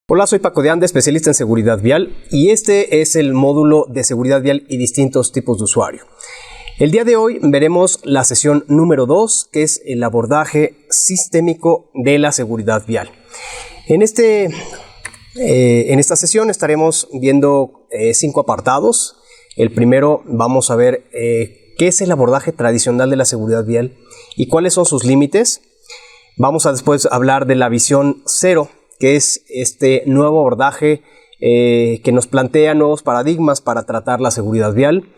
Hola, soy Paco de Ande, especialista en seguridad vial, y este es el módulo de seguridad vial y distintos tipos de usuario. El día de hoy veremos la sesión número 2, que es el abordaje sistémico de la seguridad vial. En esta sesión estaremos viendo 5 apartados. El primero vamos a ver qué es el abordaje tradicional de la seguridad vial y cuáles son sus límites. Vamos a después hablar de la visión 0, que es este nuevo abordaje que nos plantea nuevos paradigmas para tratar la seguridad vial.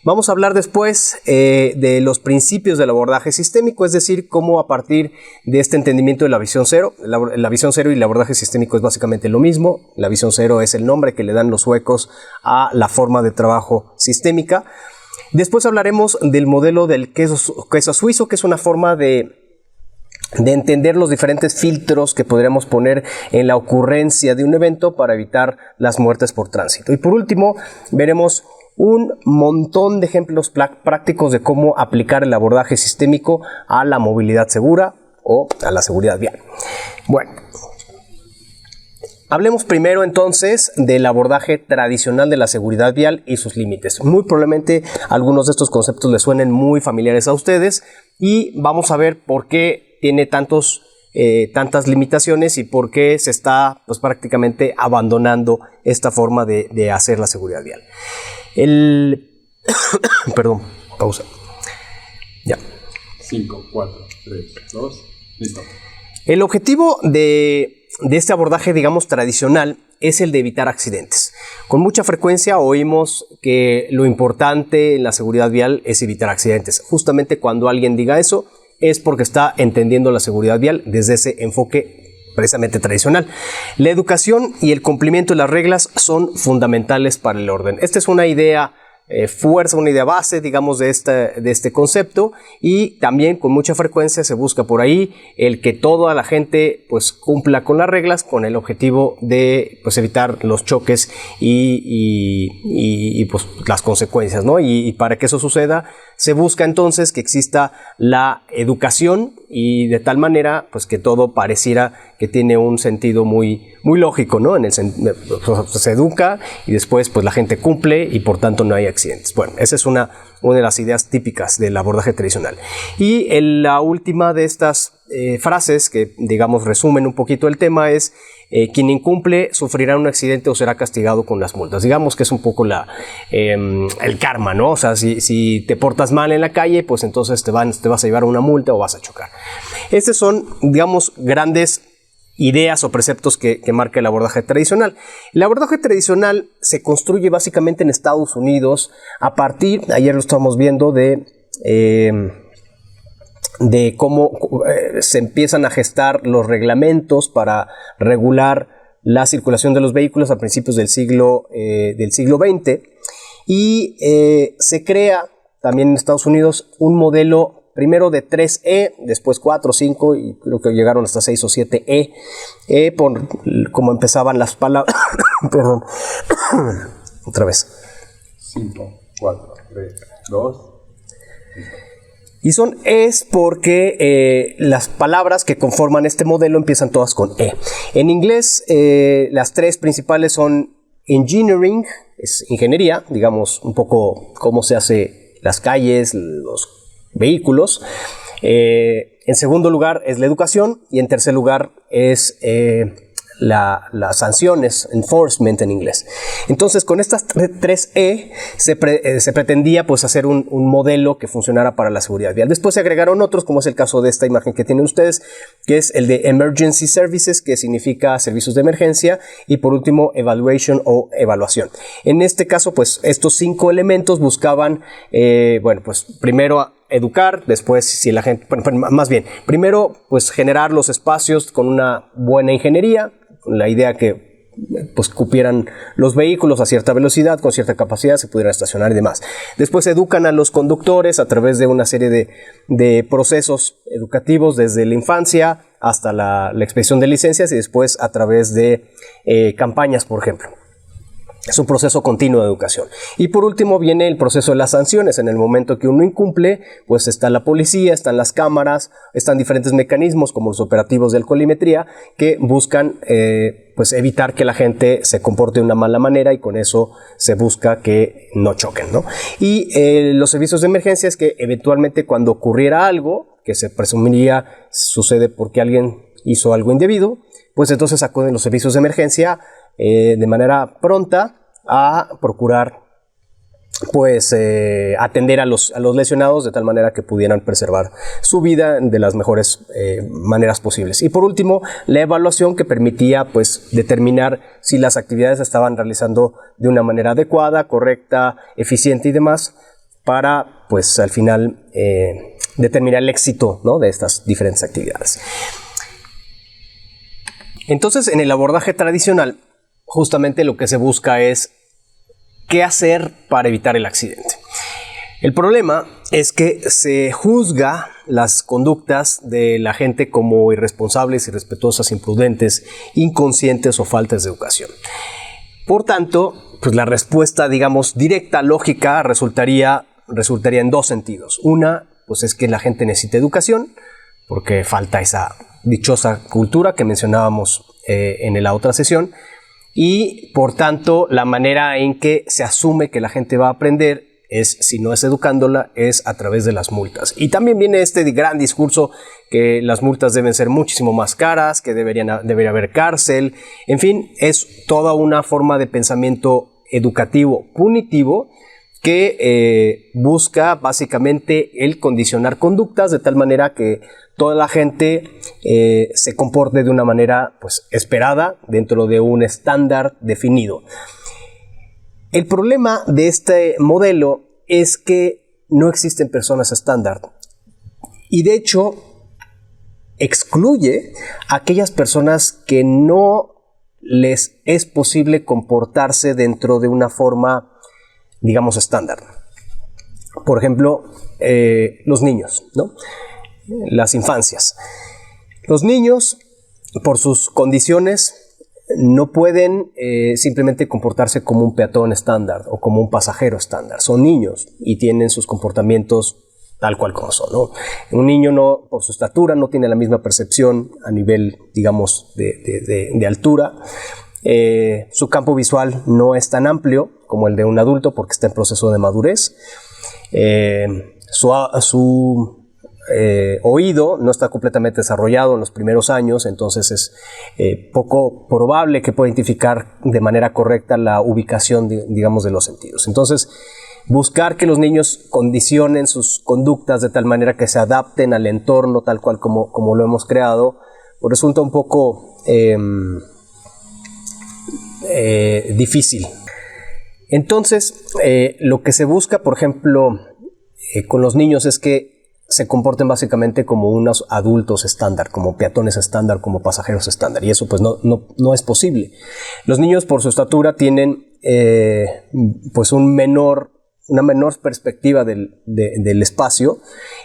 Vamos a hablar después de los principios del abordaje sistémico, es decir, cómo a partir de este entendimiento de la visión 0, la visión 0 y el abordaje sistémico es básicamente lo mismo. La visión 0 es el nombre que le dan los suecos a la forma de trabajo sistémica. Después hablaremos del modelo del queso suizo, que es una forma de entender los diferentes filtros que podríamos poner en la ocurrencia de un evento para evitar las muertes por tránsito. Y por último, veremos un montón de ejemplos prácticos de cómo aplicar el abordaje sistémico a la movilidad segura o a la seguridad vial. Bueno, hablemos primero entonces del abordaje tradicional de la seguridad vial y sus límites. Muy probablemente algunos de estos conceptos les suenen muy familiares a ustedes y vamos a ver por qué tiene tantas limitaciones y por qué se está prácticamente abandonando esta forma de hacer la seguridad vial. Perdón, pausa. Ya. 5, 4, 3, 2, listo. El objetivo de este abordaje, digamos, tradicional es el de evitar accidentes. Con mucha frecuencia oímos que lo importante en la seguridad vial es evitar accidentes. Justamente cuando alguien diga eso, es porque está entendiendo la seguridad vial desde ese enfoque precisamente tradicional. La educación y el cumplimiento de las reglas son fundamentales para el orden. Esta es una idea una idea base, digamos, de este concepto, y también con mucha frecuencia se busca por ahí el que toda la gente cumpla con las reglas con el objetivo de evitar los choques y las consecuencias, ¿no? Y para que eso suceda se busca entonces que exista la educación y de tal manera que todo pareciera que tiene un sentido muy lógico, ¿no? Se educa y después la gente cumple y por tanto no hay accidentes. Bueno, esa es una de las ideas típicas del abordaje tradicional. Y la última de estas frases que, digamos, resumen un poquito el tema es quien incumple sufrirá un accidente o será castigado con las multas. Digamos que es un poco el karma, ¿no? O sea, si te portas mal en la calle, pues entonces te vas a llevar una multa o vas a chocar. Estos son, digamos, grandes ideas o preceptos que marca el abordaje tradicional. El abordaje tradicional se construye básicamente en Estados Unidos a partir, ayer lo estábamos viendo, de cómo se empiezan a gestar los reglamentos para regular la circulación de los vehículos a principios del siglo XX, y se crea también en Estados Unidos un modelo primero de 3E, después 4, 5 y creo que llegaron hasta 6 o 7E, por cómo empezaban las palabras. Perdón. Otra vez. 5, 4, 3, 2. Y son Es porque las palabras que conforman este modelo empiezan todas con E. En inglés, las tres principales son engineering, es ingeniería, digamos un poco cómo se hace las calles, los vehículos. En segundo lugar es la educación y en tercer lugar es las sanciones, enforcement en inglés. Entonces con estas 3E se pretendía hacer un modelo que funcionara para la seguridad vial. Después se agregaron otros, como es el caso de esta imagen que tienen ustedes, que es el de Emergency Services, que significa servicios de emergencia, y por último Evaluation o evaluación. En este caso estos 5 elementos buscaban primero educar, después si la gente, primero generar los espacios con una buena ingeniería, con la idea que cupieran los vehículos a cierta velocidad, con cierta capacidad, se pudieran estacionar y demás. Después educan a los conductores a través de una serie de procesos educativos desde la infancia hasta la expedición de licencias y después a través de campañas, por ejemplo. Es un proceso continuo de educación. Y por último viene el proceso de las sanciones. En el momento que uno incumple, pues está la policía, están las cámaras, están diferentes mecanismos como los operativos de alcoholimetría que buscan pues evitar que la gente se comporte de una mala manera, y con eso se busca que no choquen, ¿no? Y los servicios de emergencia es que eventualmente cuando ocurriera algo, que se presumiría sucede porque alguien hizo algo indebido, pues entonces acuden los servicios de emergencia de manera pronta a procurar pues atender a los lesionados de tal manera que pudieran preservar su vida de las mejores maneras posibles. Y por último, la evaluación, que permitía pues determinar si las actividades se estaban realizando de una manera adecuada, correcta, eficiente y demás, para pues al final determinar el éxito, ¿no?, de estas diferentes actividades. Entonces, en el abordaje tradicional, justamente lo que se busca es qué hacer para evitar el accidente. El problema es que se juzga las conductas de la gente como irresponsables, irrespetuosas, imprudentes, inconscientes o faltas de educación. Por tanto, pues la respuesta, digamos, directa, lógica, resultaría en dos sentidos. Una, pues es que la gente necesita educación, porque falta esa dichosa cultura que mencionábamos en la otra sesión. Y por tanto, la manera en que se asume que la gente va a aprender es, si no es educándola, es a través de las multas. Y también viene este gran discurso que las multas deben ser muchísimo más caras, que debería haber cárcel. En fin, es toda una forma de pensamiento educativo punitivo que busca básicamente el condicionar conductas de tal manera que toda la gente se comporte de una manera pues esperada dentro de un estándar definido. El problema de este modelo es que no existen personas estándar, y de hecho excluye a aquellas personas que no les es posible comportarse dentro de una forma, digamos, estándar. Por ejemplo, los niños, ¿no?, las infancias. Los niños, por sus condiciones, no pueden simplemente comportarse como un peatón estándar o como un pasajero estándar. Son niños y tienen sus comportamientos tal cual como son, ¿no? Un niño, no, por su estatura, no tiene la misma percepción a nivel, digamos, de altura. Su campo visual no es tan amplio como el de un adulto porque está en proceso de madurez. Su oído no está completamente desarrollado en los primeros años, entonces es poco probable que pueda identificar de manera correcta la ubicación, digamos, de los sentidos. Entonces, buscar que los niños condicionen sus conductas de tal manera que se adapten al entorno tal cual como lo hemos creado, pues resulta un poco difícil. Entonces, lo que se busca, por ejemplo, con los niños es que se comporten básicamente como unos adultos estándar, como peatones estándar, como pasajeros estándar, y eso pues no es posible. Los niños, por su estatura, tienen pues una menor perspectiva del espacio,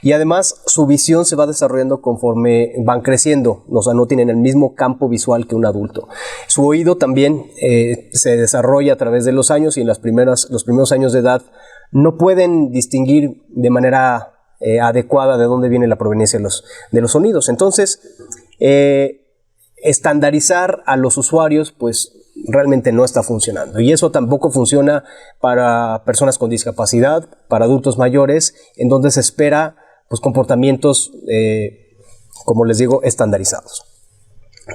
y además su visión se va desarrollando conforme van creciendo, o sea, no tienen el mismo campo visual que un adulto. Su oído también se desarrolla a través de los años, y en los primeros años de edad no pueden distinguir de manera adecuada de dónde viene la proveniencia de los sonidos. Entonces, estandarizar a los usuarios pues realmente no está funcionando, y eso tampoco funciona para personas con discapacidad, para adultos mayores, en donde se espera pues comportamientos, como les digo, estandarizados.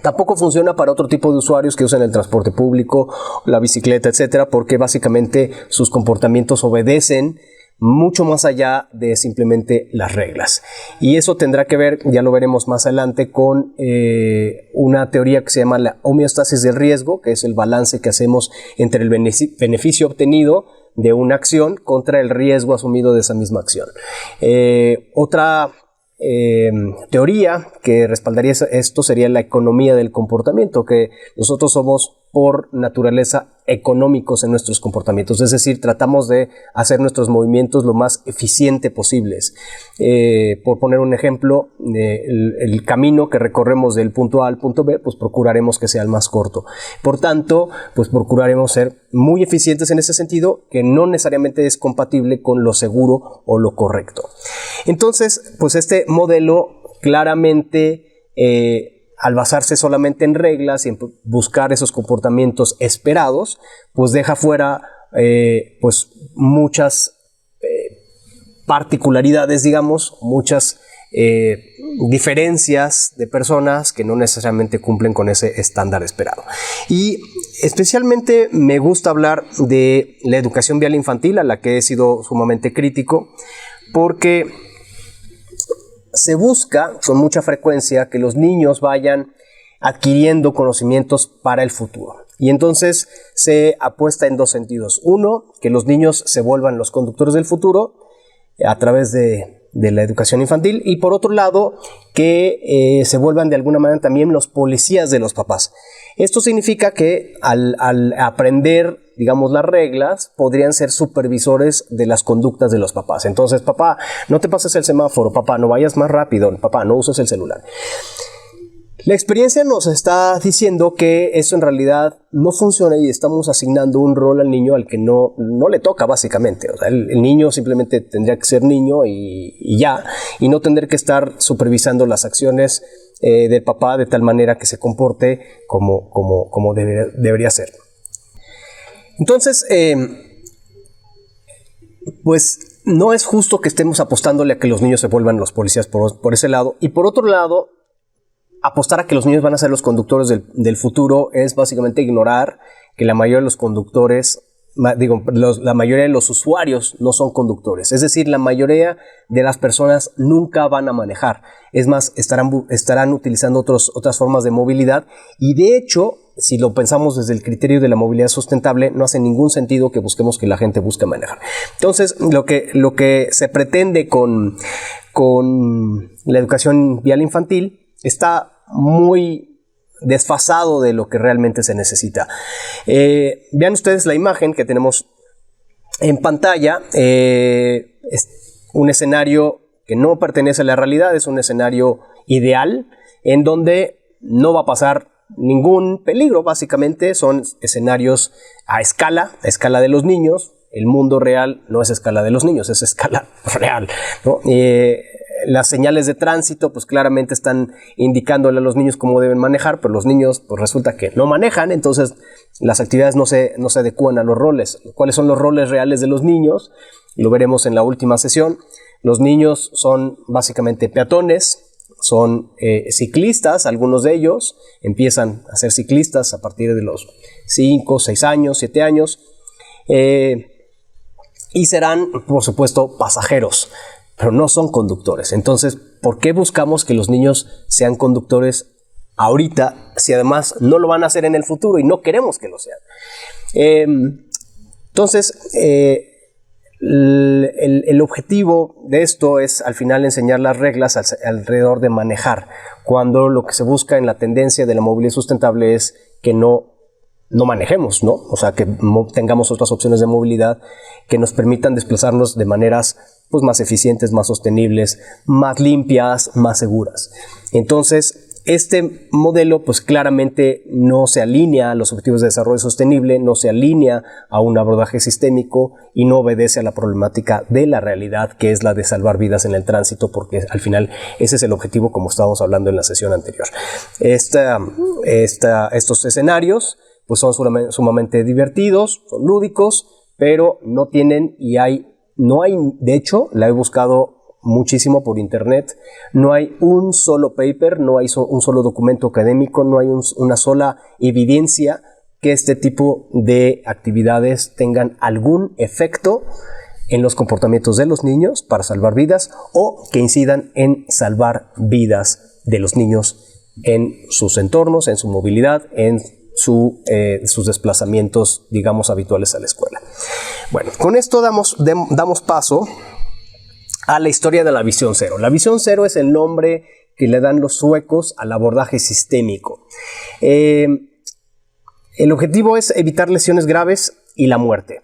Tampoco funciona para otro tipo de usuarios que usan el transporte público, la bicicleta, etcétera, porque básicamente sus comportamientos obedecen mucho más allá de simplemente las reglas. Y eso tendrá que ver, ya lo veremos más adelante, con una teoría que se llama la homeostasis del riesgo, que es el balance que hacemos entre el beneficio obtenido de una acción contra el riesgo asumido de esa misma acción. Otra teoría que respaldaría esto sería la economía del comportamiento, que nosotros somos por naturaleza económicos en nuestros comportamientos, es decir, tratamos de hacer nuestros movimientos lo más eficiente posibles. Por poner un ejemplo, el camino que recorremos del punto A al punto B, pues procuraremos que sea el más corto. Por tanto, pues procuraremos ser muy eficientes en ese sentido, que no necesariamente es compatible con lo seguro o lo correcto. Entonces, pues este modelo claramente, al basarse solamente en reglas y en buscar esos comportamientos esperados, pues deja fuera pues muchas particularidades, digamos, muchas diferencias de personas que no necesariamente cumplen con ese estándar esperado. Y especialmente me gusta hablar de la educación vial infantil, a la que he sido sumamente crítico, porque se busca con mucha frecuencia que los niños vayan adquiriendo conocimientos para el futuro. Y entonces se apuesta en dos sentidos. Uno, que los niños se vuelvan los conductores del futuro a través de la educación infantil, y por otro lado, que se vuelvan de alguna manera también los policías de los papás. Esto significa que al aprender, digamos, las reglas, podrían ser supervisores de las conductas de los papás. Entonces, papá, no te pases el semáforo, papá, no vayas más rápido, papá, no uses el celular. La experiencia nos está diciendo que eso en realidad no funciona y estamos asignando un rol al niño al que no le toca, básicamente. O sea, el niño simplemente tendría que ser niño y ya, y no tener que estar supervisando las acciones del papá de tal manera que se comporte como debería ser. Entonces, pues no es justo que estemos apostándole a que los niños se vuelvan los policías por ese lado, y por otro lado, apostar a que los niños van a ser los conductores del futuro es básicamente ignorar que la mayoría de los conductores, la mayoría de los usuarios no son conductores. Es decir, la mayoría de las personas nunca van a manejar. Es más, estarán utilizando otras formas de movilidad, y de hecho, si lo pensamos desde el criterio de la movilidad sustentable, no hace ningún sentido que busquemos que la gente busque manejar. Entonces, lo que se pretende con la educación vial infantil está muy desfasado de lo que realmente se necesita. Vean ustedes la imagen que tenemos en pantalla. Es un escenario que no pertenece a la realidad, es un escenario ideal en donde no va a pasar ningún peligro. Básicamente son escenarios a escala de los niños. El mundo real no es a escala de los niños, es a escala real, ¿no? Las señales de tránsito pues claramente están indicándole a los niños cómo deben manejar, pero los niños pues resulta que no manejan, entonces las actividades no se adecúan a los roles. ¿Cuáles son los roles reales de los niños? Lo veremos en la última sesión. Los niños son básicamente peatones, son ciclistas, algunos de ellos empiezan a ser ciclistas a partir de los 5, 6 años, 7 años, y serán, por supuesto, pasajeros, pero no son conductores. Entonces, ¿por qué buscamos que los niños sean conductores ahorita si además no lo van a hacer en el futuro y no queremos que lo sean? Entonces, el objetivo de esto es al final enseñar las reglas alrededor de manejar, cuando lo que se busca en la tendencia de la movilidad sustentable es que no manejemos, ¿no? O sea, que tengamos otras opciones de movilidad que nos permitan desplazarnos de maneras pues más eficientes, más sostenibles, más limpias, más seguras. Entonces, este modelo pues claramente no se alinea a los objetivos de desarrollo sostenible, no se alinea a un abordaje sistémico y no obedece a la problemática de la realidad, que es la de salvar vidas en el tránsito, porque al final ese es el objetivo, como estábamos hablando en la sesión anterior. Estos escenarios pues son sumamente divertidos, son lúdicos, pero no tienen de hecho, la he buscado muchísimo por internet, no hay un solo paper, no hay un solo documento académico, no hay una sola evidencia que este tipo de actividades tengan algún efecto en los comportamientos de los niños para salvar vidas, o que incidan en salvar vidas de los niños en sus entornos, en su movilidad, en sus desplazamientos, digamos, habituales a la escuela. Bueno, con esto damos paso a la historia de la visión cero. La visión cero es el nombre que le dan los suecos al abordaje sistémico. El objetivo es evitar lesiones graves y la muerte.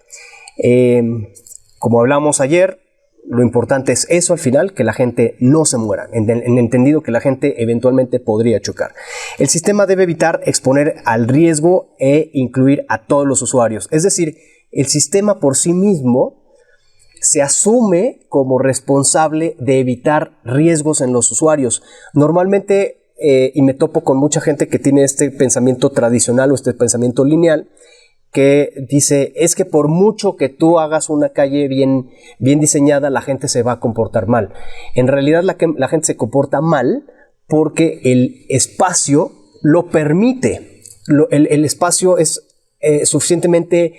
Como hablamos ayer, lo importante es eso al final, que la gente no se muera, en entendido que la gente eventualmente podría chocar. El sistema debe evitar exponer al riesgo e incluir a todos los usuarios. Es decir, el sistema por sí mismo se asume como responsable de evitar riesgos en los usuarios. Normalmente, y me topo con mucha gente que tiene este pensamiento tradicional o este pensamiento lineal, que dice, es que por mucho que tú hagas una calle bien diseñada, la gente se va a comportar mal. En realidad la gente se comporta mal porque el espacio lo permite. El espacio es suficientemente,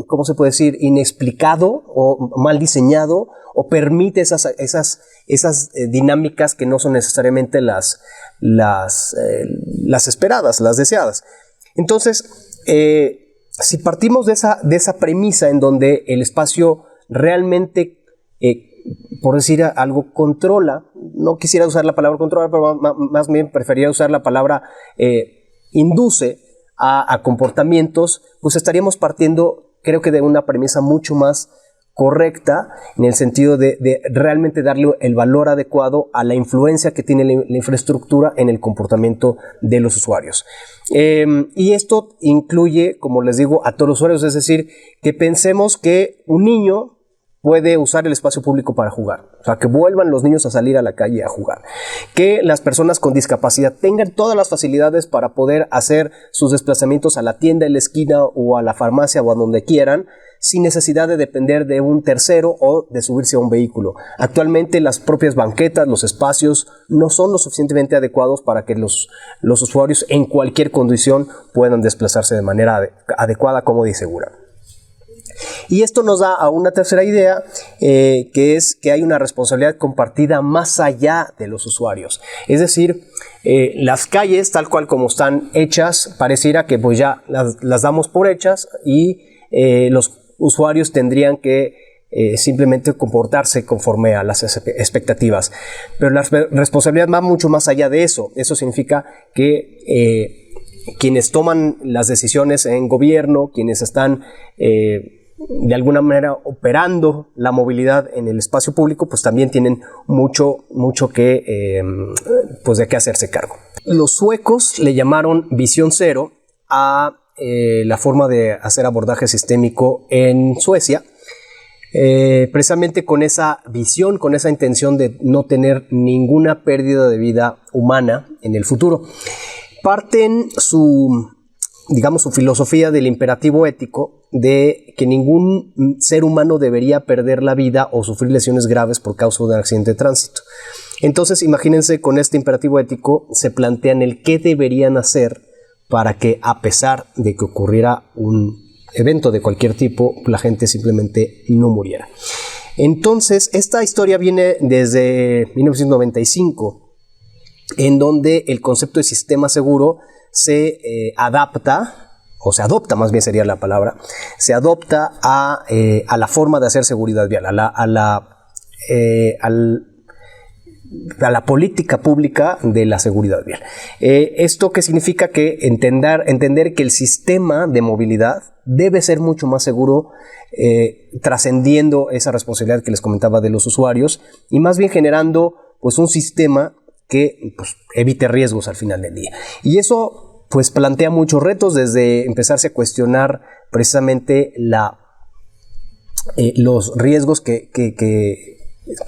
¿cómo se puede decir? Inexplicado o mal diseñado, o permite esas dinámicas que no son necesariamente las esperadas, las deseadas. Entonces, si partimos de esa premisa en donde el espacio realmente, por decir algo, controla, no quisiera usar la palabra controlar, pero más bien preferiría usar la palabra induce a comportamientos, pues estaríamos partiendo, creo que de una premisa mucho más correcta, en el sentido de realmente darle el valor adecuado a la influencia que tiene la infraestructura en el comportamiento de los usuarios. Y esto incluye, como les digo, a todos los usuarios, es decir, que pensemos que un niño puede usar el espacio público para jugar, o sea, que vuelvan los niños a salir a la calle a jugar, que las personas con discapacidad tengan todas las facilidades para poder hacer sus desplazamientos a la tienda en la esquina o a la farmacia o a donde quieran, sin necesidad de depender de un tercero o de subirse a un vehículo. Actualmente las propias banquetas, los espacios no son lo suficientemente adecuados para que los usuarios en cualquier condición puedan desplazarse de manera adecuada, cómoda y segura. Y esto nos da a una tercera idea, que es que hay una responsabilidad compartida más allá de los usuarios. Es decir, las calles, tal cual como están hechas, pareciera que pues ya las damos por hechas y los usuarios tendrían que simplemente comportarse conforme a las expectativas. Pero la responsabilidad va mucho más allá de eso. Eso significa que quienes toman las decisiones en gobierno, quienes están de alguna manera operando la movilidad en el espacio público, pues también tienen mucho que, pues de qué hacerse cargo. Los suecos le llamaron visión cero a la forma de hacer abordaje sistémico en Suecia, precisamente con esa visión, con esa intención de no tener ninguna pérdida de vida humana en el futuro. Parten su filosofía del imperativo ético de que ningún ser humano debería perder la vida o sufrir lesiones graves por causa de un accidente de tránsito. Entonces, imagínense, con este imperativo ético se plantean el qué deberían hacer para que, a pesar de que ocurriera un evento de cualquier tipo, la gente simplemente no muriera. Entonces, esta historia viene desde 1995, en donde el concepto de sistema seguro se adapta, o se adopta, más bien sería la palabra, se adopta a la forma de hacer seguridad vial, a la política pública de la seguridad vial. ¿Esto qué significa? Que entender que el sistema de movilidad debe ser mucho más seguro, trascendiendo esa responsabilidad que les comentaba de los usuarios, y más bien generando pues un sistema que pues, evite riesgos al final del día. Y eso pues plantea muchos retos, desde empezarse a cuestionar precisamente los riesgos que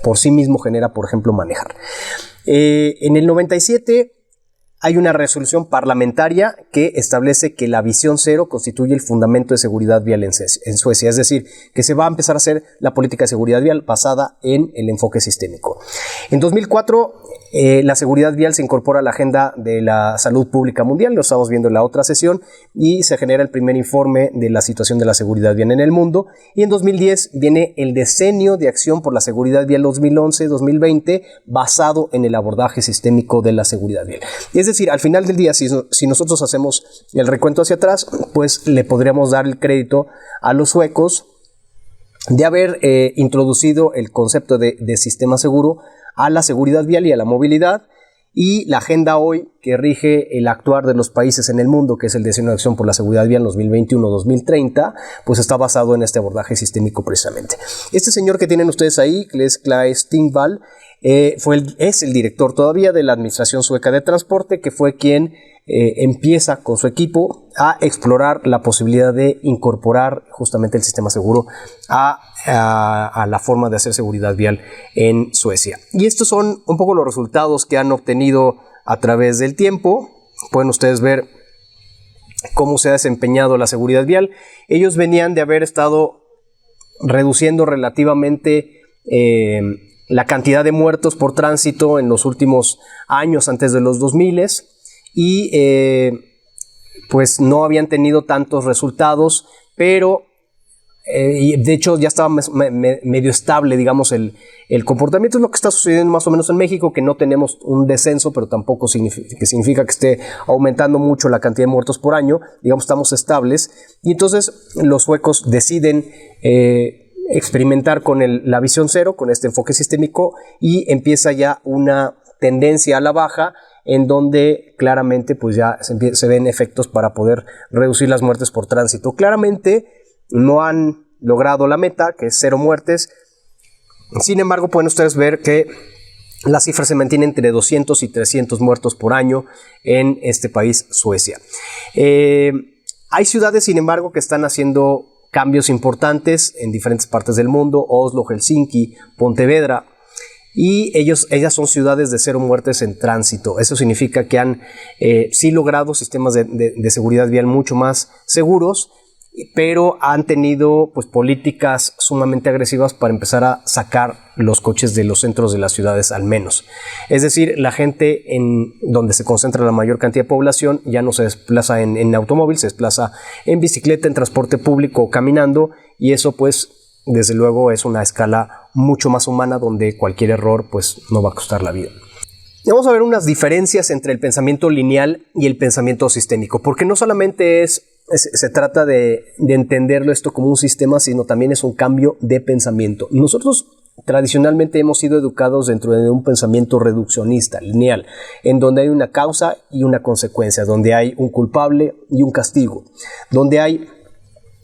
por sí mismo genera, por ejemplo, manejar. En el 97 hay una resolución parlamentaria que establece que la visión cero constituye el fundamento de seguridad vial en Suecia, es decir, que se va a empezar a hacer la política de seguridad vial basada en el enfoque sistémico. En 2004 la seguridad vial se incorpora a la agenda de la salud pública mundial, lo estamos viendo en la otra sesión, y se genera el primer informe de la situación de la seguridad vial en el mundo, y en 2010 viene el Decenio de Acción por la Seguridad Vial 2011-2020, basado en el abordaje sistémico de la seguridad vial. Es decir, al final del día, si nosotros hacemos el recuento hacia atrás, pues le podríamos dar el crédito a los suecos de haber introducido el concepto de sistema seguro a la seguridad vial y a la movilidad, y la agenda hoy que rige el actuar de los países en el mundo, que es el Diseño de Acción por la Seguridad Vial 2021-2030, pues está basado en este abordaje sistémico precisamente. Este señor que tienen ustedes ahí, que es Claes Tingvall, es el director todavía de la Administración Sueca de Transporte, que fue quien empieza con su equipo a explorar la posibilidad de incorporar justamente el sistema seguro a la forma de hacer seguridad vial en Suecia. Y estos son un poco los resultados que han obtenido a través del tiempo. Pueden ustedes ver cómo se ha desempeñado la seguridad vial. Ellos venían de haber estado reduciendo relativamente la cantidad de muertos por tránsito en los últimos años antes de los 2000 y pues no habían tenido tantos resultados, pero de hecho ya estaba medio estable, digamos, el comportamiento. Es lo que está sucediendo más o menos en México, que no tenemos un descenso, pero tampoco significa que esté aumentando mucho la cantidad de muertos por año. Digamos, estamos estables, y entonces los suecos deciden experimentar con la visión cero, con este enfoque sistémico, y empieza ya una tendencia a la baja, en donde claramente pues ya se ven efectos para poder reducir las muertes por tránsito. Claramente no han logrado la meta, que es 0 muertes. Sin embargo, pueden ustedes ver que la cifra se mantiene entre 200 y 300 muertos por año en este país, Suecia. Hay ciudades, sin embargo, que están haciendo cambios importantes en diferentes partes del mundo: Oslo, Helsinki, Pontevedra. Y ellas son ciudades de 0 muertes en tránsito. Eso significa que han sí logrado sistemas de seguridad vial mucho más seguros, pero han tenido pues políticas sumamente agresivas para empezar a sacar los coches de los centros de las ciudades, al menos. Es decir, la gente en donde se concentra la mayor cantidad de población ya no se desplaza en automóvil, se desplaza en bicicleta, en transporte público o caminando, y eso pues desde luego es una escala mucho más humana, donde cualquier error pues no va a costar la vida. Y vamos a ver unas diferencias entre el pensamiento lineal y el pensamiento sistémico, porque no solamente se trata de entenderlo esto como un sistema, sino también es un cambio de pensamiento. Nosotros tradicionalmente hemos sido educados dentro de un pensamiento reduccionista, lineal, en donde hay una causa y una consecuencia, donde hay un culpable y un castigo, donde hay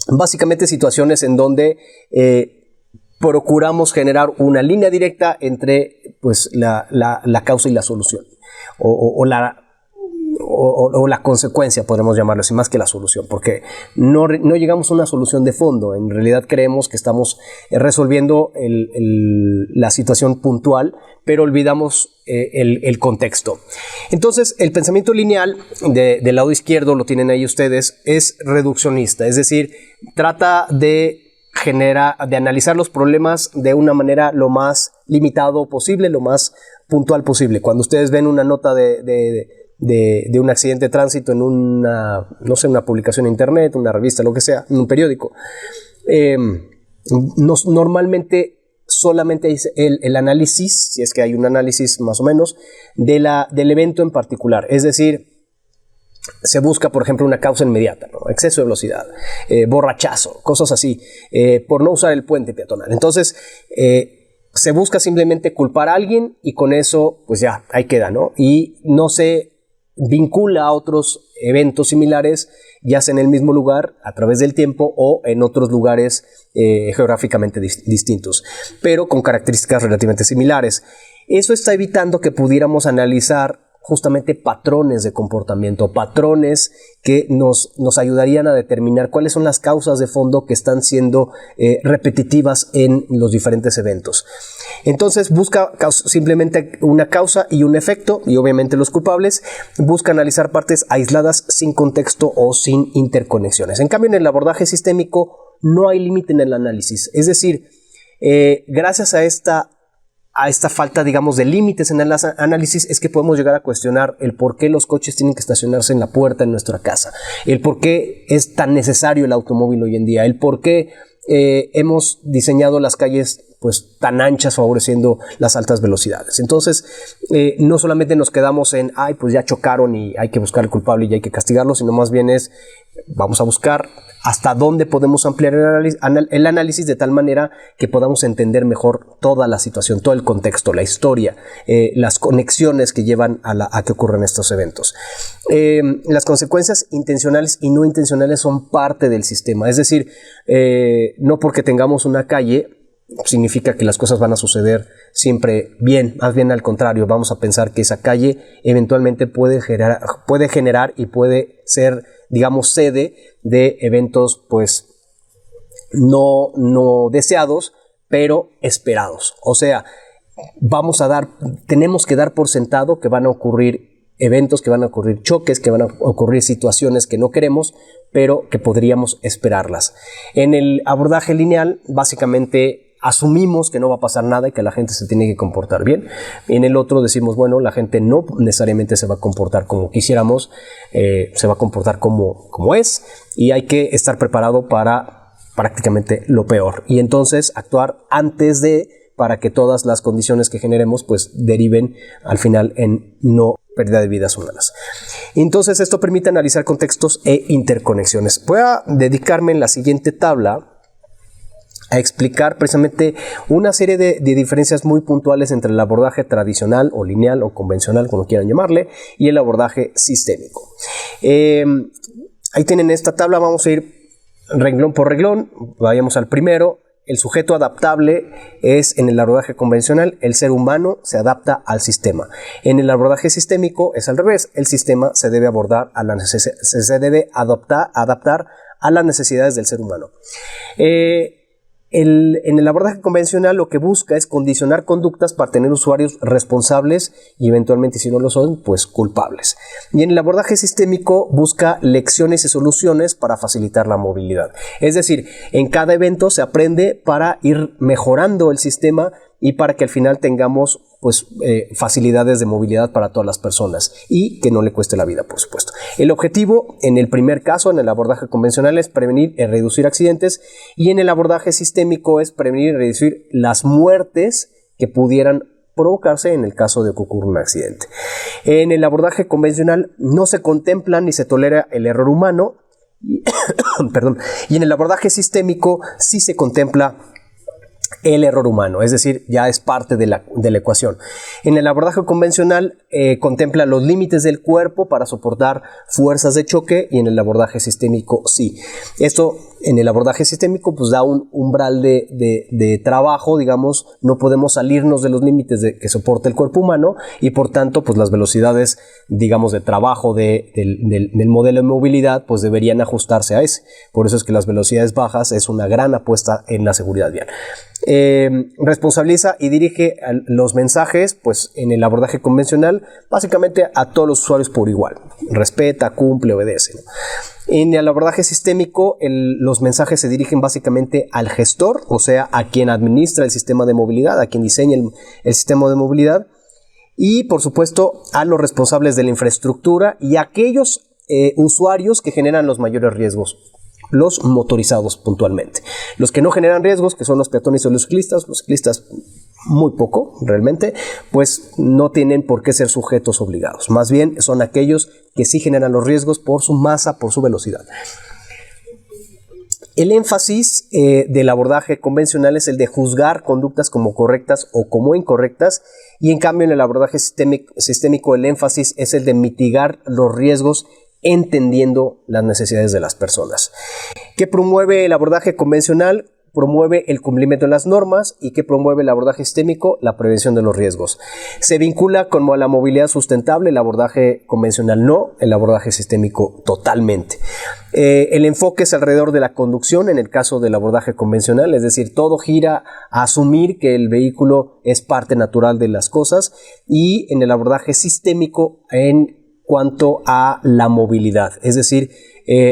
básicamente situaciones en donde procuramos generar una línea directa entre pues, la causa y la solución, o la consecuencia, podemos llamarlo así, más que la solución, porque no llegamos a una solución de fondo. En realidad creemos que estamos resolviendo la situación puntual, pero olvidamos el contexto. Entonces, el pensamiento lineal del lado izquierdo, lo tienen ahí ustedes, es reduccionista, es decir, trata de analizar los problemas de una manera lo más limitado posible, lo más puntual posible. Cuando ustedes ven una nota de un accidente de tránsito en una publicación en internet, una revista, lo que sea, en un periódico, normalmente solamente es el análisis, si es que hay un análisis más o menos, del evento en particular. Es decir, se busca, por ejemplo, una causa inmediata, ¿no? Exceso de velocidad, borrachazo, cosas así, por no usar el puente peatonal. Entonces, se busca simplemente culpar a alguien, y con eso, pues ya, ahí queda, ¿no? Y no se vincula a otros eventos similares, ya sea en el mismo lugar, a través del tiempo, o en otros lugares geográficamente distintos, pero con características relativamente similares. Eso está evitando que pudiéramos analizar justamente patrones de comportamiento, patrones que nos ayudarían a determinar cuáles son las causas de fondo que están siendo repetitivas en los diferentes eventos. Entonces busca simplemente una causa y un efecto, y obviamente los culpables. Busca analizar partes aisladas, sin contexto o sin interconexiones. En cambio, en el abordaje sistémico no hay límite en el análisis. Es decir, gracias a esta falta, digamos, de límites en el análisis, es que podemos llegar a cuestionar el por qué los coches tienen que estacionarse en la puerta de nuestra casa, el por qué es tan necesario el automóvil hoy en día, el por qué hemos diseñado las calles pues tan anchas, favoreciendo las altas velocidades. Entonces, no solamente nos quedamos en, pues ya chocaron y hay que buscar al culpable y hay que castigarlo, sino más bien vamos a buscar hasta dónde podemos ampliar el análisis de tal manera que podamos entender mejor toda la situación, todo el contexto, la historia, las conexiones que llevan a que ocurran estos eventos. Las consecuencias intencionales y no intencionales son parte del sistema, es decir, no porque tengamos una calle significa que las cosas van a suceder siempre bien, más bien al contrario, vamos a pensar que esa calle eventualmente puede generar y puede ser, digamos, sede de eventos pues no deseados, pero esperados. O sea, tenemos que dar por sentado que van a ocurrir eventos, que van a ocurrir choques, que van a ocurrir situaciones que no queremos, pero que podríamos esperarlas. En el abordaje lineal, básicamente asumimos que no va a pasar nada y que la gente se tiene que comportar bien. En el otro decimos, bueno, la gente no necesariamente se va a comportar como quisiéramos, se va a comportar como es, y hay que estar preparado para prácticamente lo peor. Y entonces actuar antes para que todas las condiciones que generemos pues deriven al final en no pérdida de vidas humanas. Entonces esto permite analizar contextos e interconexiones. Voy a dedicarme en la siguiente tabla a explicar precisamente una serie de diferencias muy puntuales entre el abordaje tradicional o lineal o convencional, como quieran llamarle, y el abordaje sistémico. Ahí tienen esta tabla, vamos a ir renglón por renglón, vayamos al primero. El sujeto adaptable es en el abordaje convencional, el ser humano se adapta al sistema. En el abordaje sistémico es al revés, el sistema se debe adaptar a las necesidades del ser humano. En el abordaje convencional lo que busca es condicionar conductas para tener usuarios responsables y eventualmente, si no lo son, pues culpables. Y en el abordaje sistémico busca lecciones y soluciones para facilitar la movilidad. Es decir, en cada evento se aprende para ir mejorando el sistema y para que al final tengamos pues, facilidades de movilidad para todas las personas y que no le cueste la vida, por supuesto. El objetivo en el primer caso, en el abordaje convencional, es prevenir y reducir accidentes, y en el abordaje sistémico es prevenir y reducir las muertes que pudieran provocarse en el caso de que ocurra un accidente. En el abordaje convencional no se contempla ni se tolera el error humano, y en el abordaje sistémico sí se contempla el error humano, es decir, ya es parte de la ecuación. En el abordaje convencional contempla los límites del cuerpo para soportar fuerzas de choque, y en el abordaje sistémico sí. Esto en el abordaje sistémico pues da un umbral de trabajo, digamos, no podemos salirnos de los límites que soporta el cuerpo humano, y por tanto pues las velocidades, digamos, de trabajo del modelo de movilidad pues deberían ajustarse a ese. Por eso es que las velocidades bajas es una gran apuesta en la seguridad vial. Responsabiliza y dirige los mensajes pues en el abordaje convencional básicamente a todos los usuarios por igual, respeta, cumple, obedece, ¿no? En el abordaje sistémico los mensajes se dirigen básicamente al gestor, o sea, a quien administra el sistema de movilidad, a quien diseña el sistema de movilidad, y por supuesto a los responsables de la infraestructura y a aquellos usuarios que generan los mayores riesgos, los motorizados puntualmente. Los que no generan riesgos, que son los peatones o los ciclistas muy poco realmente, pues no tienen por qué ser sujetos obligados. Más bien son aquellos que sí generan los riesgos por su masa, por su velocidad. El énfasis del abordaje convencional es el de juzgar conductas como correctas o como incorrectas, y en cambio en el abordaje sistémico el énfasis es el de mitigar los riesgos entendiendo las necesidades de las personas. ¿Qué promueve el abordaje convencional? Promueve el cumplimiento de las normas. ¿Y qué promueve el abordaje sistémico? La prevención de los riesgos. Se vincula como a la movilidad sustentable, el abordaje convencional no, el abordaje sistémico totalmente. El enfoque es alrededor de la conducción en el caso del abordaje convencional, es decir, todo gira a asumir que el vehículo es parte natural de las cosas, y en el abordaje sistémico en cuanto a la movilidad, es decir,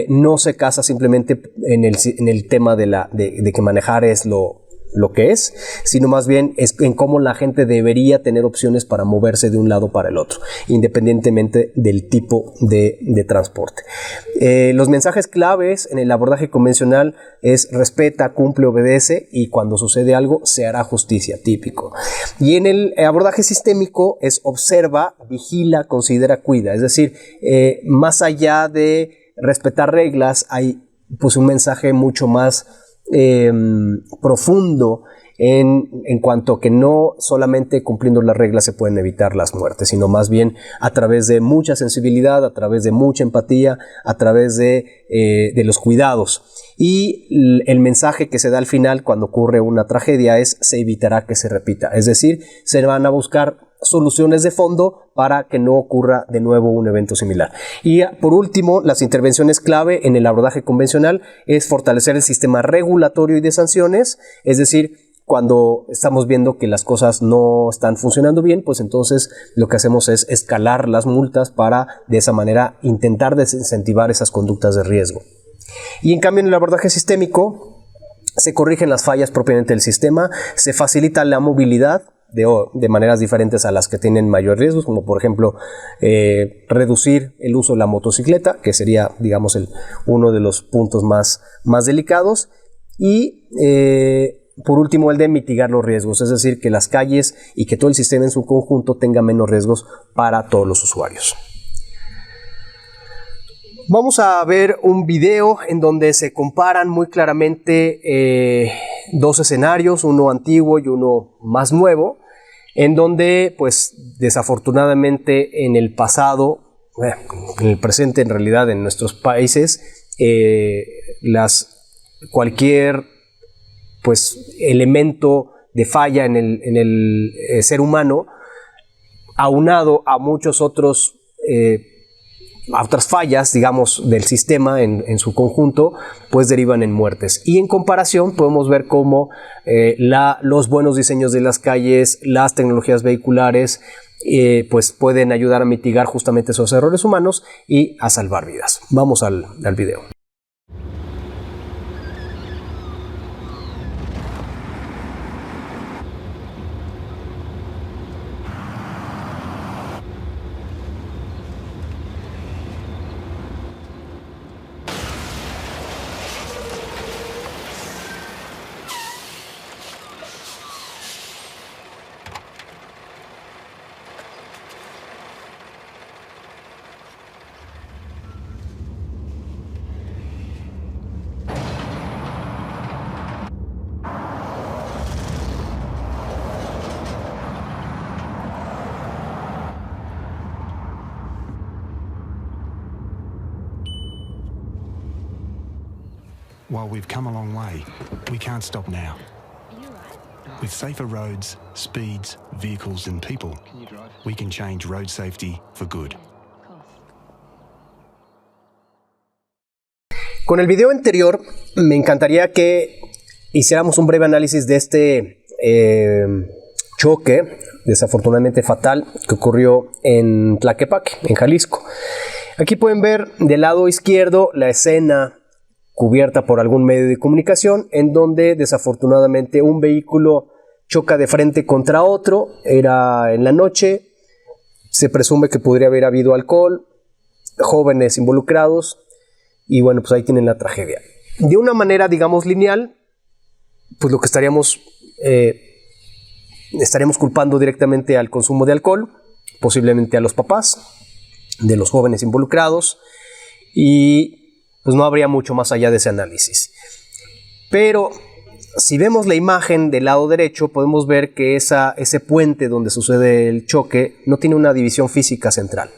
no se casa simplemente en el tema de que manejar es lo que es, sino más bien es en cómo la gente debería tener opciones para moverse de un lado para el otro, independientemente del tipo de transporte. Los mensajes claves en el abordaje convencional es respeta, cumple, obedece, y cuando sucede algo se hará justicia, típico. Y en el abordaje sistémico es observa, vigila, considera, cuida, es decir, más allá de respetar reglas hay pues un mensaje mucho más profundo en cuanto a que no solamente cumpliendo las reglas se pueden evitar las muertes, sino más bien a través de mucha sensibilidad, a través de mucha empatía, a través de los cuidados. Y el mensaje que se da al final cuando ocurre una tragedia es: se evitará que se repita. Es decir, se van a buscar soluciones de fondo para que no ocurra de nuevo un evento similar. Y por último, las intervenciones clave en el abordaje convencional es fortalecer el sistema regulatorio y de sanciones, es decir, cuando estamos viendo que las cosas no están funcionando bien, pues entonces lo que hacemos es escalar las multas para de esa manera intentar desincentivar esas conductas de riesgo. Y en cambio en el abordaje sistémico se corrigen las fallas propiamente del sistema, se facilita la movilidad de maneras diferentes a las que tienen mayor riesgo, como por ejemplo reducir el uso de la motocicleta, que sería, digamos, uno de los puntos más delicados, y por último el de mitigar los riesgos, es decir, que las calles y que todo el sistema en su conjunto tenga menos riesgos para todos los usuarios. Vamos a ver un video en donde se comparan muy claramente dos escenarios, uno antiguo y uno más nuevo, en donde, pues, desafortunadamente en el pasado, en el presente en realidad en nuestros países, cualquier pues elemento de falla en el ser humano, aunado a muchos otros a otras fallas, digamos, del sistema en su conjunto, pues derivan en muertes. Y en comparación podemos ver cómo los buenos diseños de las calles, las tecnologías vehiculares, pues pueden ayudar a mitigar justamente esos errores humanos y a salvar vidas. Vamos al video. While we've come a long way, we can't stop now. With safer roads, speeds, vehicles and people, we can change road safety for good. Con el video anterior, me encantaría que hiciéramos un breve análisis de este choque, desafortunadamente fatal, que ocurrió en Tlaquepaque, en Jalisco. Aquí pueden ver del lado izquierdo la escena cubierta por algún medio de comunicación, en donde desafortunadamente un vehículo choca de frente contra otro. Era en la noche, se presume que podría haber habido alcohol, jóvenes involucrados, y bueno, pues ahí tienen la tragedia. De una manera, digamos, lineal, pues lo que estaríamos culpando directamente al consumo de alcohol, posiblemente a los papás de los jóvenes involucrados, y pues no habría mucho más allá de ese análisis. Pero si vemos la imagen del lado derecho, podemos ver que ese puente donde sucede el choque no tiene una división física central.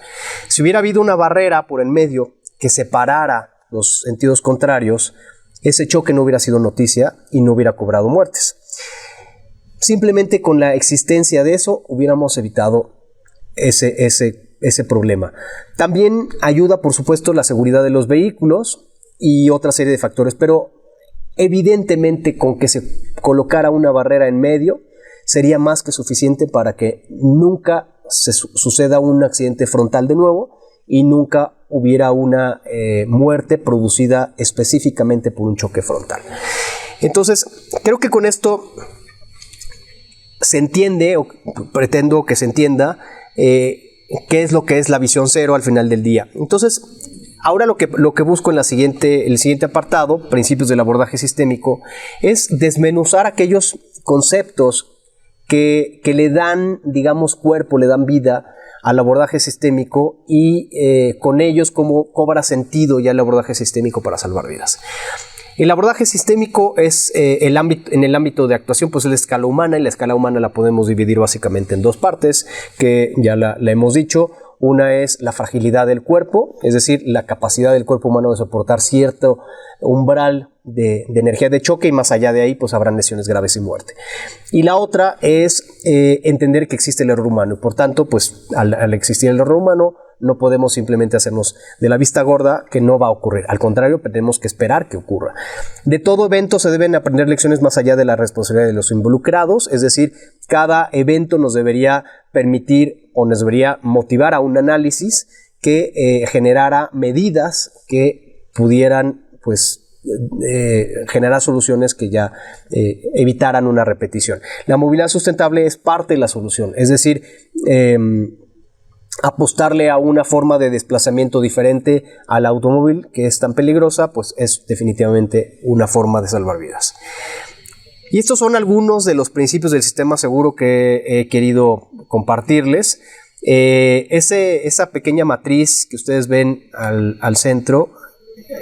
Si hubiera habido una barrera por en medio que separara los sentidos contrarios, ese choque no hubiera sido noticia y no hubiera cobrado muertes. Simplemente con la existencia de eso hubiéramos evitado ese problema. También ayuda, por supuesto, la seguridad de los vehículos y otra serie de factores, pero evidentemente con que se colocara una barrera en medio sería más que suficiente para que nunca suceda un accidente frontal de nuevo y nunca hubiera una muerte producida específicamente por un choque frontal. Entonces, creo que con esto se entiende, o pretendo que se entienda, qué es lo que es la visión cero al final del día. Entonces, ahora lo que busco en el siguiente apartado, principios del abordaje sistémico, es desmenuzar aquellos conceptos que le dan, digamos, cuerpo, le dan vida al abordaje sistémico y con ellos cómo cobra sentido ya el abordaje sistémico para salvar vidas. El abordaje sistémico es en el ámbito de actuación, pues es la escala humana, y la escala humana la podemos dividir básicamente en dos partes, que ya la hemos dicho. Una es la fragilidad del cuerpo, es decir, la capacidad del cuerpo humano de soportar cierto umbral de energía de choque, y más allá de ahí pues habrán lesiones graves y muerte. Y la otra es entender que existe el error humano, y por tanto pues al existir el error humano no podemos simplemente hacernos de la vista gorda que no va a ocurrir. Al contrario, tenemos que esperar que ocurra. De todo evento se deben aprender lecciones más allá de la responsabilidad de los involucrados, es decir, cada evento nos debería permitir o nos debería motivar a un análisis que generara medidas que pudieran pues generar soluciones que ya evitaran una repetición. La movilidad sustentable es parte de la solución, es decir, apostarle a una forma de desplazamiento diferente al automóvil que es tan peligrosa, pues es definitivamente una forma de salvar vidas. Y estos son algunos de los principios del sistema seguro que he querido compartirles. Esa pequeña matriz que ustedes ven al centro,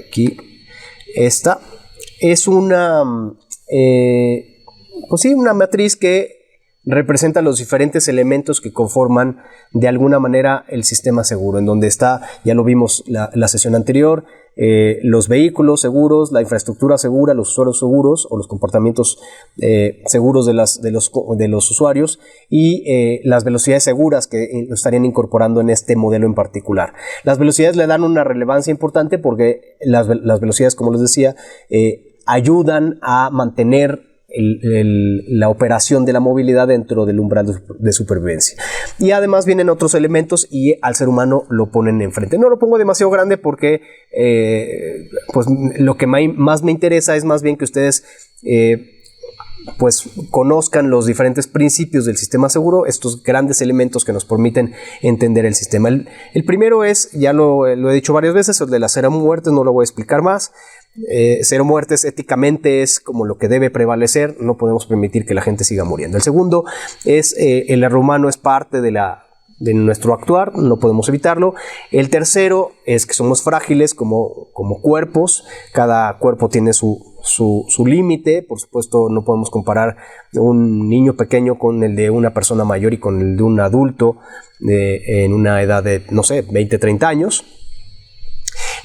aquí, esta, es una matriz que representa los diferentes elementos que conforman de alguna manera el sistema seguro, en donde está, ya lo vimos la sesión anterior, los vehículos seguros, la infraestructura segura, los usuarios seguros o los comportamientos seguros de los usuarios, y las velocidades seguras que estarían incorporando en este modelo en particular. Las velocidades le dan una relevancia importante porque las velocidades, como les decía, ayudan a mantener la operación de la movilidad dentro del umbral de supervivencia. Y además vienen otros elementos y al ser humano lo ponen enfrente. No lo pongo demasiado grande porque pues lo que más me interesa es más bien que ustedes pues conozcan los diferentes principios del sistema seguro, estos grandes elementos que nos permiten entender el sistema. El primero es, ya lo he dicho varias veces, el de las 0 muertes, no lo voy a explicar más. 0 muertes éticamente es como lo que debe prevalecer, no podemos permitir que la gente siga muriendo. El segundo es el error humano es parte de nuestro actuar, no podemos evitarlo. El tercero es que somos frágiles como cuerpos, cada cuerpo tiene su límite, por supuesto no podemos comparar un niño pequeño con el de una persona mayor y con el de un adulto en una edad de, no sé, 20, 30 años.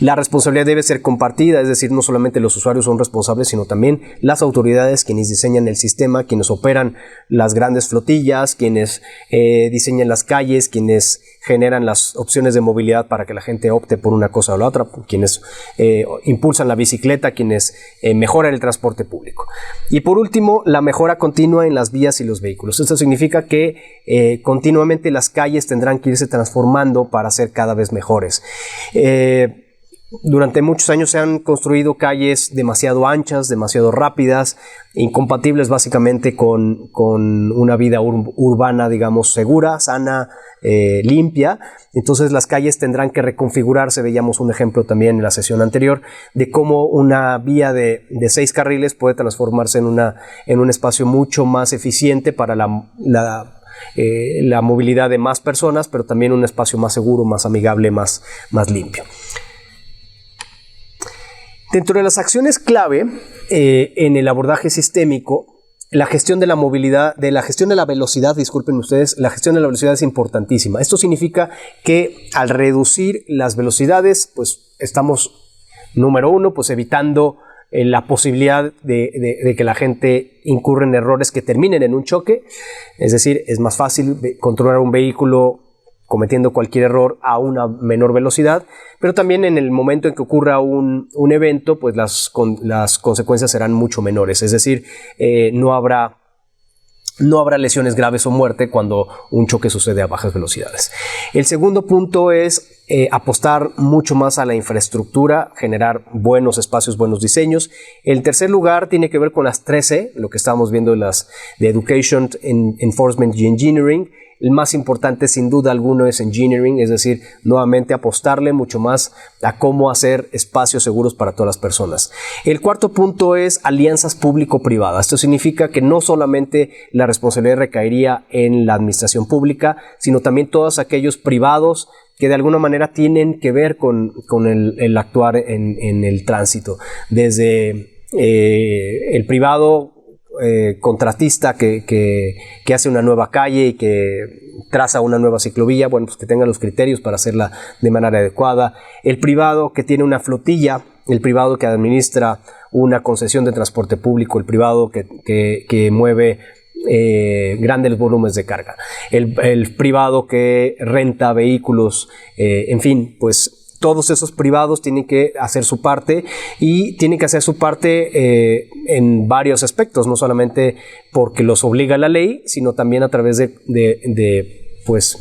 La responsabilidad debe ser compartida, es decir, no solamente los usuarios son responsables, sino también las autoridades, quienes diseñan el sistema, quienes operan las grandes flotillas, quienes diseñan las calles, quienes generan las opciones de movilidad para que la gente opte por una cosa o la otra, quienes impulsan la bicicleta, quienes mejoran el transporte público. Y por último, la mejora continua en las vías y los vehículos. Esto significa que continuamente las calles tendrán que irse transformando para ser cada vez mejores. Durante muchos años se han construido calles demasiado anchas, demasiado rápidas, incompatibles básicamente con una vida urbana, digamos, segura, sana, limpia. Entonces las calles tendrán que reconfigurarse. Veíamos un ejemplo también en la sesión anterior de cómo una vía de 6 carriles puede transformarse en un espacio mucho más eficiente para la movilidad de más personas, pero también un espacio más seguro, más amigable, más limpio. Dentro de las acciones clave en el abordaje sistémico, la gestión de la movilidad, la gestión de la velocidad es importantísima. Esto significa que al reducir las velocidades, pues estamos, número uno, pues evitando la posibilidad de que la gente incurra en errores que terminen en un choque. Es decir, es más fácil controlar un vehículo cometiendo cualquier error a una menor velocidad, pero también en el momento en que ocurra un evento, pues las consecuencias serán mucho menores, es decir, no habrá lesiones graves o muerte cuando un choque sucede a bajas velocidades. El segundo punto es apostar mucho más a la infraestructura, generar buenos espacios, buenos diseños. El tercer lugar tiene que ver con las 3E, lo que estamos viendo de Education, Enforcement y Engineering. el más importante sin duda alguno es engineering, es decir, nuevamente apostarle mucho más a cómo hacer espacios seguros para todas las personas. El cuarto punto es alianzas público-privadas. Esto significa que no solamente la responsabilidad recaería en la administración pública, sino también todos aquellos privados que de alguna manera tienen que ver con el actuar en el tránsito. Desde el privado contratista que hace una nueva calle y que traza una nueva ciclovía, bueno, pues que tenga los criterios para hacerla de manera adecuada. El privado que tiene una flotilla, el privado que administra una concesión de transporte público, el privado que mueve grandes volúmenes de carga, el privado que renta vehículos, en fin, pues todos esos privados tienen que hacer su parte y tienen que hacer su parte en varios aspectos, no solamente porque los obliga la ley, sino también a través de pues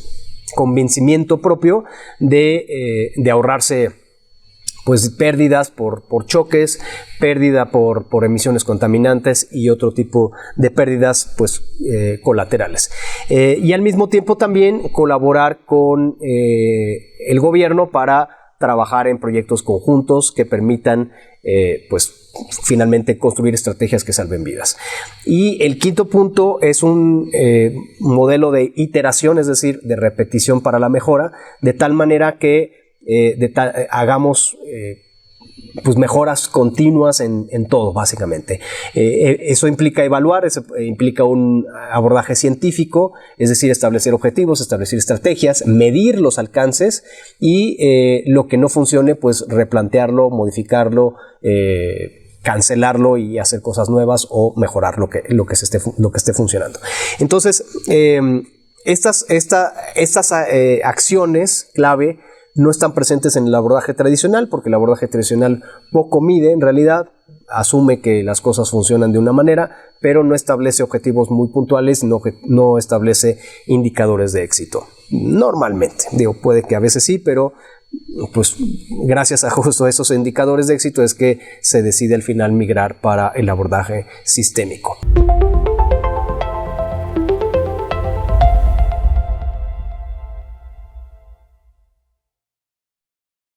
convencimiento propio de ahorrarse pues pérdidas por choques, pérdida por emisiones contaminantes y otro tipo de pérdidas pues colaterales. Y al mismo tiempo también colaborar con el gobierno para trabajar en proyectos conjuntos que permitan pues finalmente construir estrategias que salven vidas. Y el quinto punto es un modelo de iteración, es decir, de repetición para la mejora, de tal manera que hagamos pues mejoras continuas en todo, básicamente. Eso implica evaluar, eso implica un abordaje científico, es decir, establecer objetivos, establecer estrategias, medir los alcances y lo que no funcione, pues replantearlo, modificarlo, cancelarlo y hacer cosas nuevas o mejorar lo que esté funcionando. Entonces, estas acciones clave no están presentes en el abordaje tradicional, porque el abordaje tradicional poco mide en realidad, asume que las cosas funcionan de una manera, pero no establece objetivos muy puntuales, no establece indicadores de éxito. Normalmente, puede que a veces sí, pero pues gracias a justo esos indicadores de éxito es que se decide al final migrar para el abordaje sistémico.